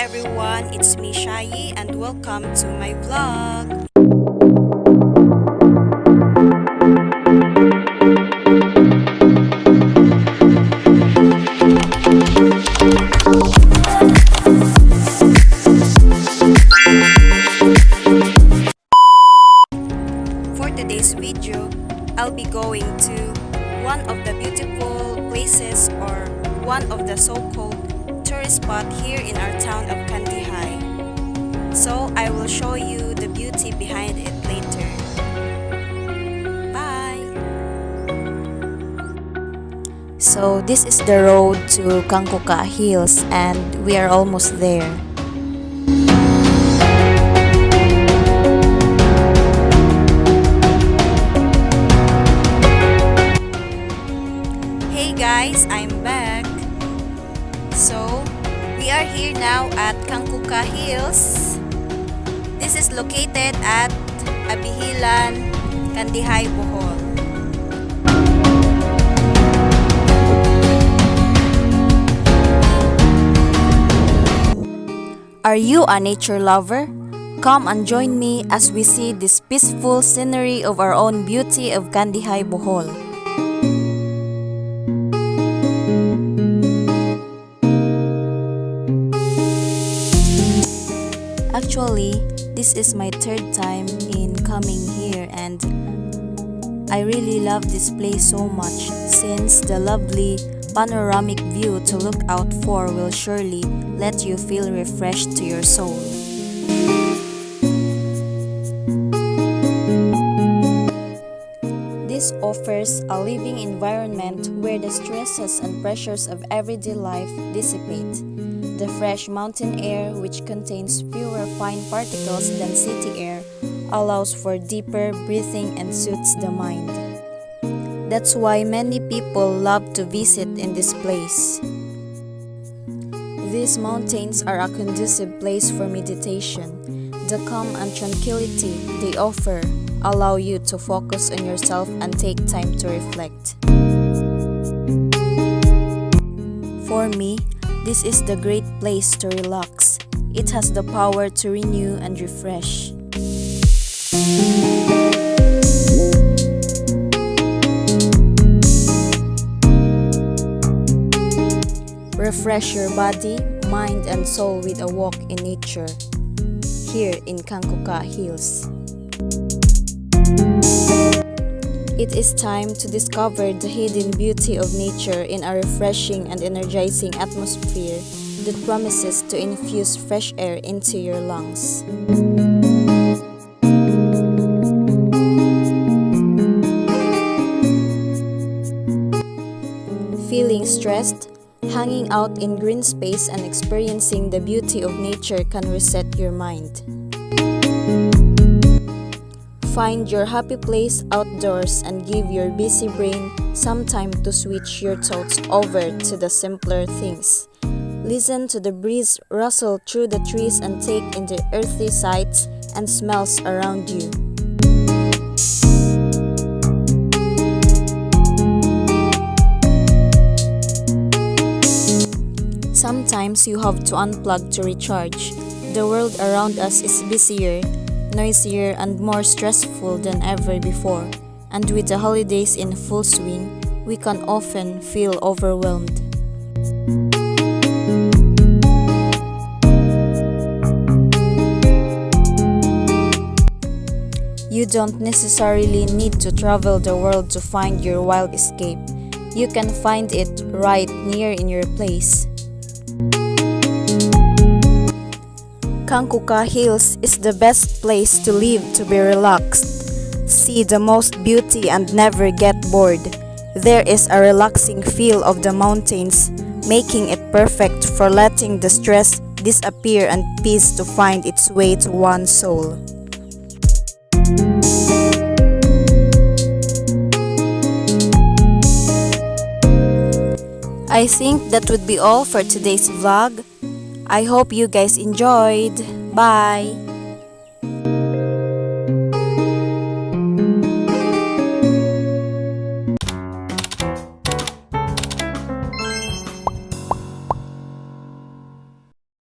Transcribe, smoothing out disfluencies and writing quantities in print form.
everyone, it's me Shai and welcome to my vlog. For today's video, I'll be going to one of the beautiful places or one of the so-called tourist spot here in our town of Kandihay. So I will show you the beauty behind it later. Bye! So this is the road to Kankoka Hills and we are almost there. Hey guys, I'm back. So, we are here now at Kankoka Hills. This is located at Abihilan, Kandihay, Bohol. Are you a nature lover? Come and join me as we see this peaceful scenery of our own beauty of Kandihay, Bohol. Actually, this is my third time in coming here and I really love this place so much since the lovely panoramic view to look out for will surely let you feel refreshed to your soul. This offers a living environment where the stresses and pressures of everyday life dissipate. The fresh mountain air, which contains fewer fine particles than city air, allows for deeper breathing and soothes the mind. That's why many people love to visit in this place. These mountains are a conducive place for meditation. The calm and tranquility they offer allow you to focus on yourself and take time to reflect. For me, this is the great place to relax. It has the power to renew and refresh. Refresh your body, mind, and soul with a walk in nature here in Kankoka Hills. It is time to discover the hidden beauty of nature in a refreshing and energizing atmosphere that promises to infuse fresh air into your lungs. Feeling stressed? Hanging out in green space and experiencing the beauty of nature can reset your mind. Find your happy place outdoors and give your busy brain some time to switch your thoughts over to the simpler things. Listen to the breeze rustle through the trees and take in the earthly sights and smells around you. Sometimes you have to unplug to recharge. The world around us is busier, noisier, and more stressful than ever before. And with the holidays in full swing, we can often feel overwhelmed. You don't necessarily need to travel the world to find your wild escape. You can find it right near in your place. Kankoka Hills is the best place to live to be relaxed. See the most beauty and never get bored. There is a relaxing feel of the mountains, making it perfect for letting the stress disappear and peace to find its way to one's soul. I think that would be all for today's vlog. I hope you guys enjoyed. Bye!